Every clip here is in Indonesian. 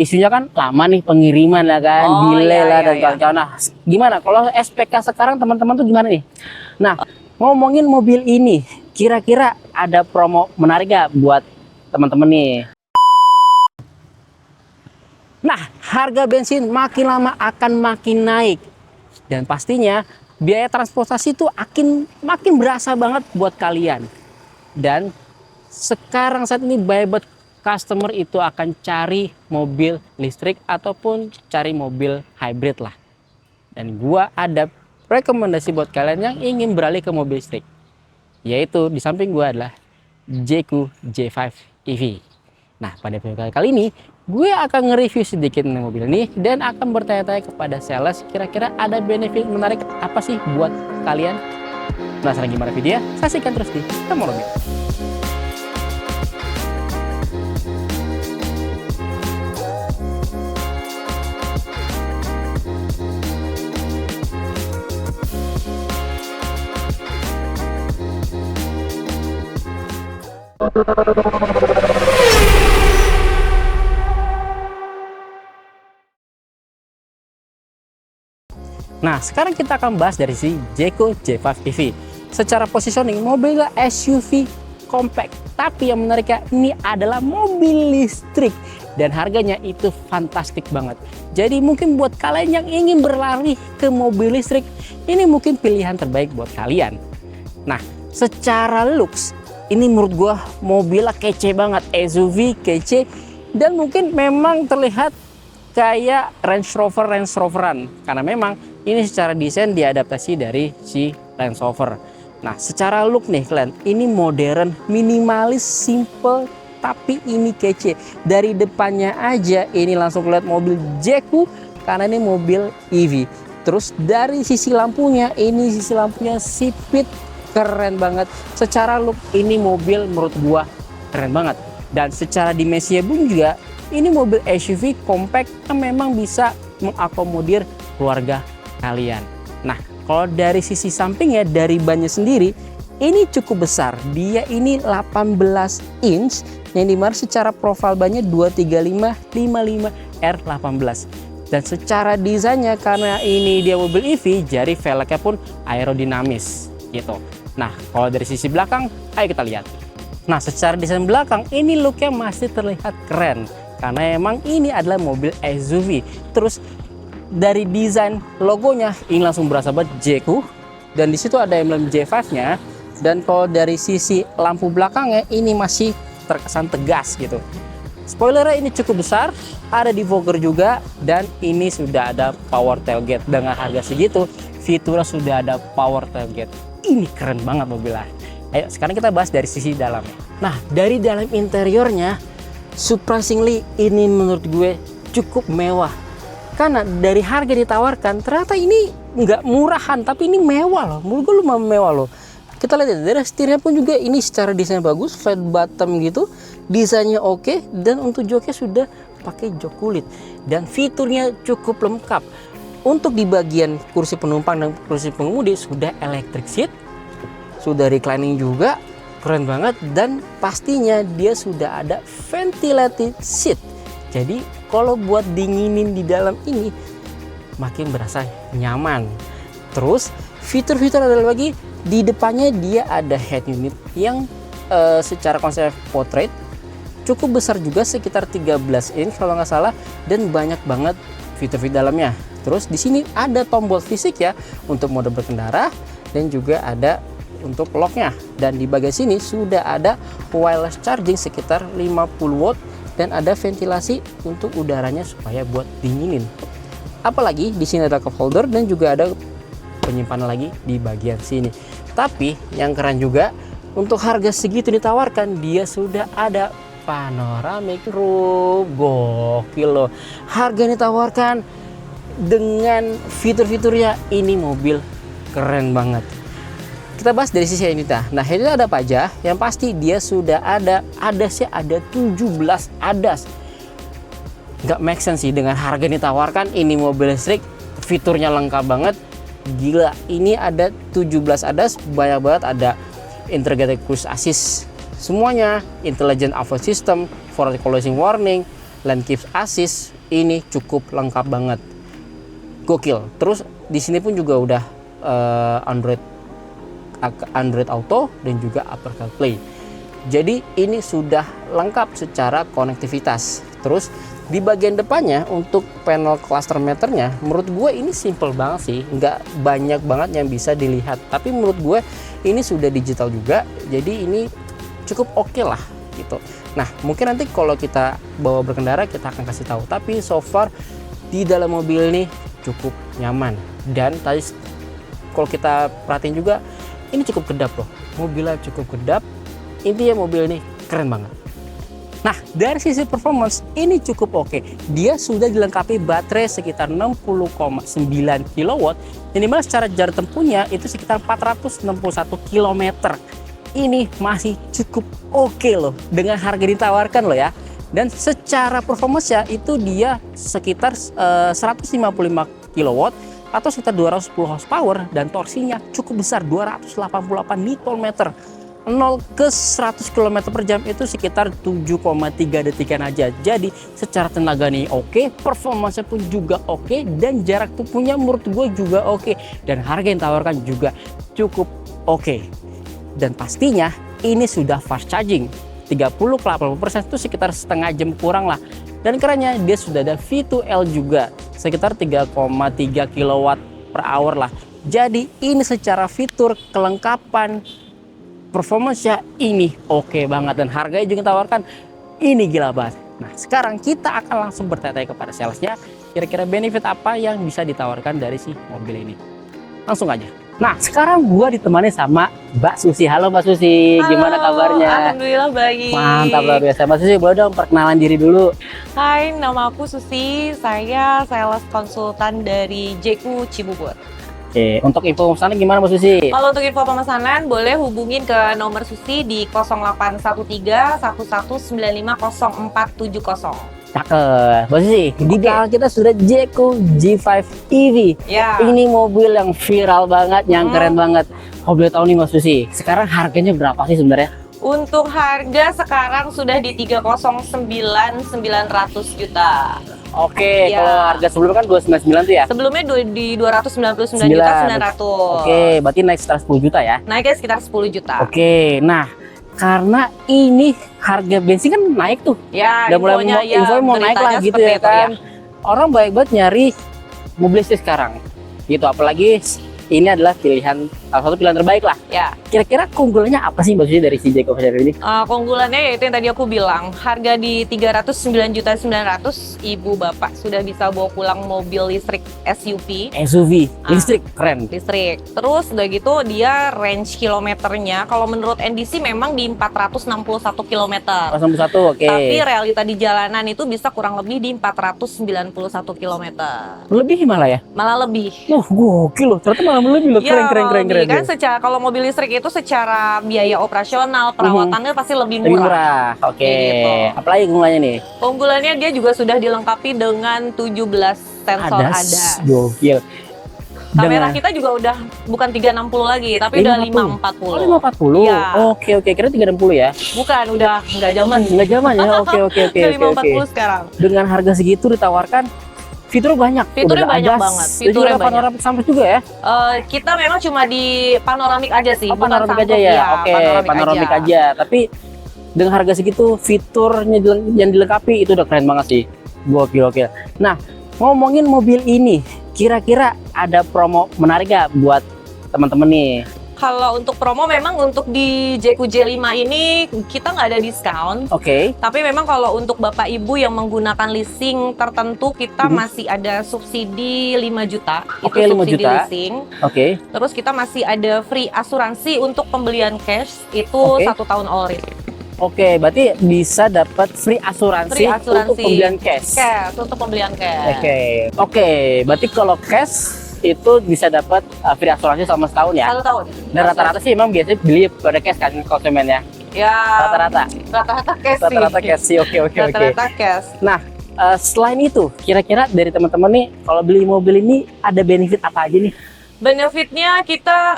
isunya kan lama nih pengiriman lah kan, delay lah dan kawan-kawan. Nah, gimana kalau SPK sekarang teman-teman tuh gimana nih? Nah, ngomongin mobil ini, kira-kira ada promo menarik gak buat teman-teman nih? Nah, harga bensin makin lama akan makin naik. Dan pastinya biaya transportasi itu makin berasa banget buat kalian. Dan sekarang saat ini banyak customer itu akan cari mobil listrik ataupun cari mobil hybrid lah. Dan gua ada rekomendasi buat kalian yang ingin beralih ke mobil listrik. Yaitu di samping gua adalah Jeku J5 EV. Nah, pada video kali ini gue akan nge-review sedikit tentang mobil ini dan akan bertanya-tanya kepada sales kira-kira ada benefit menarik apa sih buat kalian. Penasaran gimana videonya? Saksikan terus di Tomorrow Mobil. Nah, sekarang kita akan bahas dari si Jeku J5 EV. Secara positioning, mobilnya SUV compact, tapi yang menariknya ini adalah mobil listrik dan harganya itu fantastik banget. Jadi mungkin buat kalian yang ingin berlari ke mobil listrik, ini mungkin pilihan terbaik buat kalian. Nah, secara looks, ini menurut gua mobilnya kece banget, SUV kece, dan mungkin memang terlihat kayak Range Roveran, karena memang ini secara desain diadaptasi dari si Range Rover. Nah, secara look nih kalian, ini modern, minimalis, simple, tapi ini kece. Dari depannya aja ini langsung kelihatan mobil Jeku karena ini mobil EV. Terus dari sisi lampunya, ini sisi lampunya sipit, keren banget. Secara look ini mobil menurut gua keren banget. Dan secara dimensinya pun juga ini mobil SUV compact yang memang bisa mengakomodir keluarga kalian. Nah, kalau dari sisi sampingnya, dari bannya sendiri ini cukup besar. Dia ini 18 inch yang dimana secara profil bannya 235 R18. Dan secara desainnya karena ini dia mobil EV, jadi velgnya pun aerodinamis gitu. Nah, kalau dari sisi belakang, ayo kita lihat. Nah, secara desain belakang ini looknya masih terlihat keren karena emang ini adalah mobil SUV. Terus dari desain logonya ini langsung berasa banget Jeku, dan di situ ada emblem J5-nya. Dan kalau dari sisi lampu belakangnya ini masih terkesan tegas gitu. Spoilernya ini cukup besar, ada defogger juga, dan ini sudah ada power tailgate. Dengan harga segitu, fiturnya sudah ada power tailgate. Ini keren banget mobilnya. Ayo sekarang kita bahas dari sisi dalamnya. Nah, dari dalam interiornya, surprisingly ini menurut gue cukup mewah. Karena dari harga ditawarkan ternyata ini nggak murahan, tapi ini mewah loh. Menurut gue lumayan mewah loh. Kita lihat ya, dari setirnya pun juga ini secara desain bagus, flat bottom gitu, desainnya oke, dan untuk joknya sudah pakai jok kulit dan fiturnya cukup lengkap. Untuk di bagian kursi penumpang dan kursi pengemudi sudah electric seat, sudah reclining juga, keren banget, dan pastinya dia sudah ada ventilated seat. Jadi kalau buat dinginin di dalam ini makin berasa nyaman. Terus fitur-fitur adalah lagi di depannya dia ada head unit yang secara konsep portrait cukup besar juga, sekitar 13 inch kalau nggak salah, dan banyak banget fitur-fitur dalamnya. Terus di sini ada tombol fisik ya untuk mode berkendara dan juga ada untuk locknya, dan di bagian sini sudah ada wireless charging sekitar 50 watt dan ada ventilasi untuk udaranya supaya buat dinginin. Apalagi di sini ada cup holder dan juga ada penyimpanan lagi di bagian sini. Tapi yang keren juga, untuk harga segitu ditawarkan dia sudah ada panoramic roof. Gokil loh. Harga yang ditawarkan dengan fitur-fiturnya, ini mobil keren banget. Kita bahas dari sisi Enita. Nah, ini ada apa aja? Yang pasti dia sudah ada ADAS-nya, ada 17 ADAS. Nggak make sense sih dengan harga yang ditawarkan. Ini mobil listrik, fiturnya lengkap banget. Gila, ini ada 17 ADAS, banyak banget. Ada integrated cruise assist semuanya, intelligent auto system, forward collision warning, lane keep assist ini cukup lengkap banget, gokil. Terus di sini pun juga udah Android Auto dan juga Apple CarPlay. Jadi ini sudah lengkap secara konektivitas. Terus di bagian depannya untuk panel cluster meternya, menurut gue ini simple banget sih, nggak banyak banget yang bisa dilihat. Tapi menurut gue ini sudah digital juga, jadi ini cukup oke lah gitu. Nah mungkin nanti kalau kita bawa berkendara kita akan kasih tahu. Tapi so far di dalam mobil ini cukup nyaman. Dan tadi kalau kita perhatiin juga ini cukup kedap loh, mobilnya cukup kedap. Intinya mobil ini keren banget. Nah, dari sisi performance ini cukup oke. Dia sudah dilengkapi baterai sekitar 60,9 kW, yang dimana secara jarak tempuhnya itu sekitar 461 km. Ini masih cukup oke loh, dengan harga ditawarkan loh ya. Dan secara performance ya itu dia sekitar 155 kW atau sekitar 210 horsepower, dan torsinya cukup besar 288 Nm. 0 ke 100 km per jam itu sekitar 7,3 detikan aja. Jadi secara tenaga nih oke, performanya pun juga oke, dan jarak tempuhnya menurut gue juga oke, dan harga yang ditawarkan juga cukup oke. Dan pastinya ini sudah fast charging, 30 ke 80% itu sekitar setengah jam kurang lah. Dan kerennya dia sudah ada V2L juga sekitar 3,3 kW per hour lah. Jadi ini secara fitur, kelengkapan, performance-nya ini oke banget, dan harganya juga ditawarkan ini gila banget. Nah sekarang kita akan langsung bertanya kepada salesnya, kira-kira benefit apa yang bisa ditawarkan dari si mobil ini. Langsung aja. Nah sekarang gua ditemani sama Mbak Susi. Halo Mbak Susi, gimana kabarnya? Alhamdulillah baik. Mantap, luar biasa. Mbak Susi boleh dong perkenalan diri dulu. Hai, nama aku Susi, saya sales konsultan dari Jeku Cibubur. Oke, untuk info pemesanan gimana Mbak Susi? Kalau untuk info pemesanan boleh hubungin ke nomor Susi di 0813 119500470. Cakep, Mbak Susi. Di belakang kita sudah Jeku G5 EV. Ya. Ini mobil yang viral banget, yang keren banget. Kalau boleh tahu nih Mbak Susi, sekarang harganya berapa sih sebenarnya? Untuk harga sekarang sudah di 309.900 juta. Oke, Ya. kalau harga sebelumnya kan 299 tuh ya? Sebelumnya di 299.900.000. Oke, berarti naik sekitar 10 juta ya? Naiknya sekitar 10 juta. Oke, nah karena ini harga bensin kan naik tuh. Ya, Udah mulai infonya mau naik lah gitu ya kan. Orang baik banget nyari mobil listrik sekarang. Gitu, apalagi ini adalah salah satu pilihan terbaik lah. Ya. Kira-kira keunggulannya apa sih Mbak Susi dari si Jeku ini? Keunggulannya yaitu yang tadi aku bilang, harga di 309.900.000, ibu bapak sudah bisa bawa pulang mobil listrik SUV. SUV listrik, keren. Listrik. Terus udah gitu dia range kilometernya kalau menurut NDC memang di 461 km. 1, oke. Tapi realita di jalanan itu bisa kurang lebih di 491 km. Lebih malah ya? Malah lebih. Gokil loh, ternyata malah lebih loh. Ya, Keren. kan secara kalau mobil listrik itu secara biaya operasional perawatannya pasti lebih Lebih murah. murah. Oke. Gitu. Apalagi keunggulannya nih? Keunggulannya dia juga sudah dilengkapi dengan 17 sensor ADAS. Gokil. Kamera kita juga udah bukan 360 lagi, tapi udah 540. 540. Iya. Oke, kira 360 ya. Bukan, udah nggak zaman. Nggak zaman ya. Oke. Udah 540 sekarang. Dengan harga segitu ditawarkan fitur banyak. Fiturnya Udah banyak ADAS, banget. dan Fiturnya juga banyak. panoramik sampah juga ya. Kita memang cuma di panoramik aja sih, Oh, bukan panoramik aja samping, ya. iya, Oke, panoramik aja. Tapi dengan harga segitu fiturnya yang dilengkapi itu udah keren banget sih. Gokil. Nah, ngomongin mobil ini, kira-kira ada promo menarik gak buat teman-teman nih? Kalau untuk promo memang untuk di Jeku J5 ini kita nggak ada diskon. Oke. Tapi memang kalau untuk Bapak Ibu yang menggunakan leasing tertentu kita masih ada subsidi 5 juta. Oke, itu 5 subsidi juta. leasing. Oke. Terus kita masih ada free asuransi untuk pembelian cash itu Oke. 1 tahun all risk. Oke, berarti bisa dapat free asuransi, untuk pembelian cash. Untuk pembelian cash. Oke, berarti kalau cash itu bisa dapat free asuransi selama setahun ya. 1 tahun. Dan rata-rata sih emang biasanya beli pada cash kan konsumen ya. Ya. Rata-rata cash sih. Rata-rata cash sih. Oke. Rata-rata cash. Nah, selain itu, kira-kira dari teman-teman nih, kalau beli mobil ini ada benefit apa aja nih? Benefitnya kita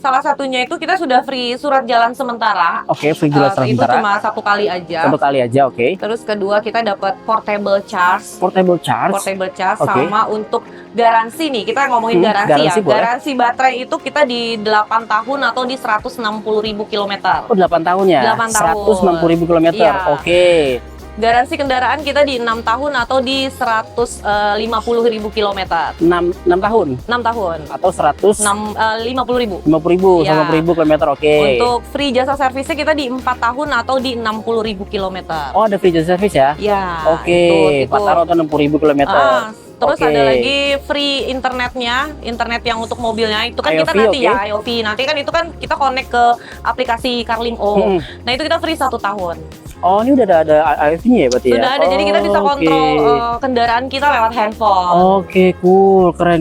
Salah satunya itu kita sudah free surat jalan sementara. Oke, free jalan Itu sementara. cuma 1 kali aja. 1 kali aja, oke. Terus kedua kita dapat portable charge. Portable charge. Portable charge Oke. sama untuk garansi nih. Kita ngomongin garansi garansi ya. boleh. Garansi baterai itu kita di 8 tahun atau di 160.000 km. Oh, 8 tahun ya? 8 tahun. 160.000 km. Iya. Oke. Garansi kendaraan kita di 6 tahun atau di 150.000 km. 6 tahun 6 tahun. atau 150.000 50.000. Iya. 150.000 km. Oke. Untuk free jasa servisnya kita di 4 tahun atau di 60.000 km. Oh, ada free jasa service ya? Ya. Oke, 4 tahun atau 60.000 km. Terus Oke. ada lagi free internetnya, internet yang untuk mobilnya itu kan kita IoV, nanti oke. ya IoV. Nanti kan itu kan kita connect ke aplikasi Carlingo. Hmm. Nah itu kita free 1 tahun. Oh, ini udah ada IoV-nya ya berarti ya? Sudah ada, jadi kita bisa Oh, kontrol oke. kendaraan kita lewat handphone. Oke, cool. Keren.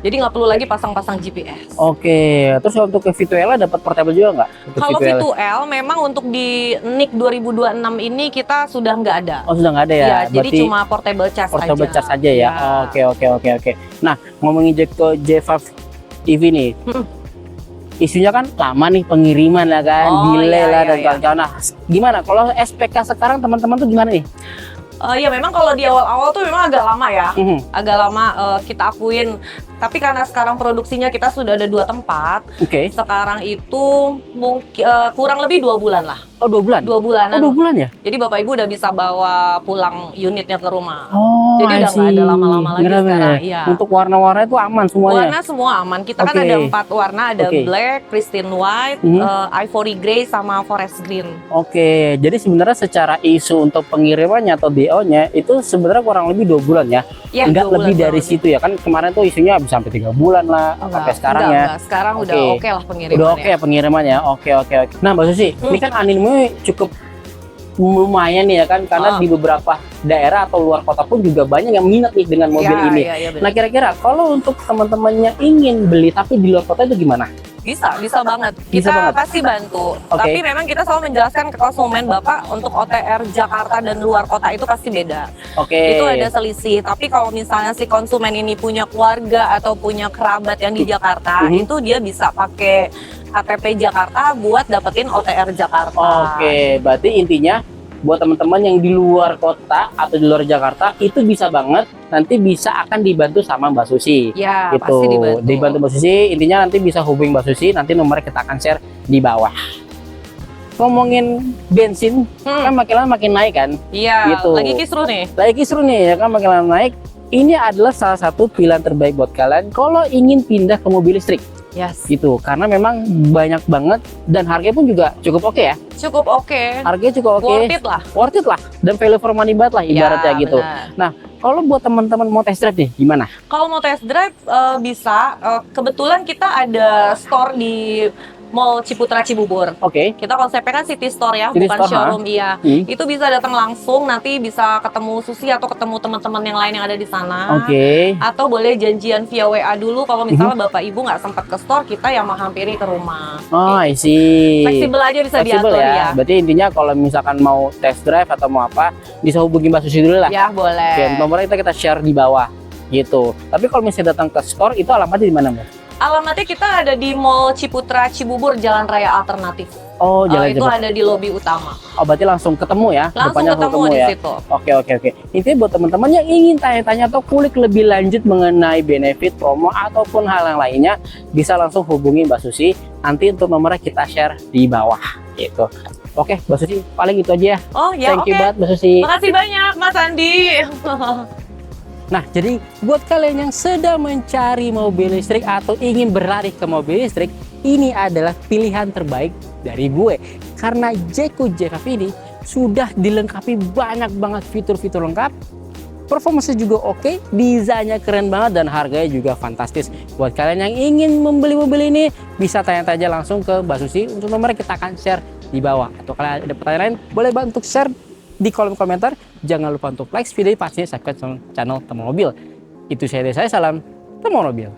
Jadi nggak perlu lagi pasang-pasang GPS. Oke, terus untuk ke V2L dapat portable juga nggak? Untuk Kalau V2L? V2L memang untuk di NIK 2026 ini kita sudah nggak ada. Oh, sudah nggak ada ya? Ya, jadi Berarti cuma portable charge portable aja. charge aja ya? Oke. Nah, ngomongin Jeko J5 EV nih. Isunya kan lama nih pengiriman lah kan, Oh, delay iya, lah iya, dan iya. kawan-kawan. Nah, gimana kalau SPK sekarang teman-teman tuh gimana nih? Ya memang kalau di awal-awal tuh memang agak lama ya. Mhm. Agak lama kita akuin. Tapi karena sekarang produksinya kita sudah ada 2 tempat, Oke. sekarang itu mungkin kurang lebih 2 bulan lah. Oh, 2 bulan? 2 bulanan. Oh, 2 bulan ya? Jadi Bapak Ibu udah bisa bawa pulang unitnya ke rumah. Oh, Jadi udah I see. nggak ada lama-lama lagi Kenapa ya? sekarang. Iya. Untuk warna-warna itu aman semuanya? Warna semua aman. Kita kan Oke. ada 4 warna, ada Oke. black, pristine white, Mhm. ivory grey, sama forest green. Oke, jadi sebenarnya secara isu untuk pengirimannya atau DO-nya itu sebenarnya kurang lebih 2 bulan ya? Ya, Enggak 2 lebih bulan dari kurang situ ya? Kan kemarin tuh isunya bisa sampai 3 bulan lah, sampai sekarang ya? Enggak. Sekarang udah Oke. oke lah pengirimannya. Udah oke ya pengirimannya? Oke. Nah, Mbak Susi, ini kan animonya cukup lumayan nih ya kan? Karena di beberapa daerah atau luar kota pun juga banyak yang minat nih dengan mobil Ya, ini. ya, benar. Nah, kira-kira kalau untuk teman-teman yang ingin beli tapi di luar kota itu gimana? Bisa banget. Bisa Kita banget. pasti bantu. Oke. Tapi memang kita selalu menjelaskan ke konsumen Bapak untuk OTR Jakarta dan luar kota itu pasti beda. Oke. Itu ada selisih. Tapi kalau misalnya si konsumen ini punya keluarga atau punya kerabat yang di Jakarta, itu dia bisa pakai KTP Jakarta buat dapetin OTR Jakarta. Oke, berarti intinya buat teman-teman yang di luar kota atau di luar Jakarta itu bisa banget nanti bisa akan dibantu sama Mbak Susi. Ya, Gitu. pasti dibantu. Mbak Susi, intinya nanti bisa hubungi Mbak Susi, nanti nomornya kita akan share di bawah. Ngomongin bensin, kan makin lama makin naik kan? Iya, Gitu. lagi kisruh nih. Lagi kisruh nih ya kan, makin lama naik. Ini adalah salah satu pilihan terbaik buat kalian kalau ingin pindah ke mobil listrik. Yes. Gitu, karena memang banyak banget dan harganya pun juga cukup oke ya. Cukup oke. Harganya cukup oke. Worth it lah. Worth it lah, dan value for money banget lah ibaratnya Ya, gitu. benar. Nah, kalau buat teman-teman mau test drive nih gimana? Kalau mau test drive bisa. Kebetulan kita ada store di Mall Ciputra Cibubur. Oke. Kita konsepnya kan city store ya, City bukan store, showroom. Iya. Hmm. Itu bisa datang langsung, nanti bisa ketemu Susi atau ketemu teman-teman yang lain yang ada di sana. Oke. Atau boleh janjian via WA dulu kalau misalnya Bapak Ibu nggak sempat ke store, kita yang menghampiri ke rumah. Oh, I see. Fleksibel aja bisa Fleksibel diatur ya. ya. Berarti intinya kalau misalkan mau test drive atau mau apa, bisa hubungi Mbak Susi dulu lah. Ya, boleh. Oke, nomornya kita share di bawah gitu. Tapi kalau misalnya datang ke store itu alamatnya di mana, Mbak? Alamatnya kita ada di Mall Ciputra Cibubur, Jalan Raya Alternatif. Oh, jalan Itu ada di lobi utama. Oh, berarti langsung ketemu ya? Langsung Depannya ketemu di ya? situ. Oke. Intinya buat teman-teman yang ingin tanya-tanya atau kulik lebih lanjut mengenai benefit, promo, ataupun hal yang lainnya, bisa langsung hubungi Mbak Susi. Nanti untuk nomornya kita share di bawah gitu. Oke, Mbak Susi, paling itu aja ya. Oh ya, Thank oke. you banget, Mbak Susi. Makasih banyak, Mas Andi. Nah, jadi buat kalian yang sedang mencari mobil listrik atau ingin berlari ke mobil listrik, ini adalah pilihan terbaik dari gue. Karena Jeko J5 ini sudah dilengkapi banyak banget fitur-fitur lengkap, performanya juga oke, desainnya keren banget, dan harganya juga fantastis. Buat kalian yang ingin membeli mobil ini, bisa tanya-tanya langsung ke Mbak Susi. Untuk nomornya kita akan share di bawah. Atau kalau ada pertanyaan lain, boleh bantu share di kolom komentar. Jangan lupa untuk like video, pastinya subscribe channel Teman Mobil. Itu saya dari saya, salam Teman Mobil.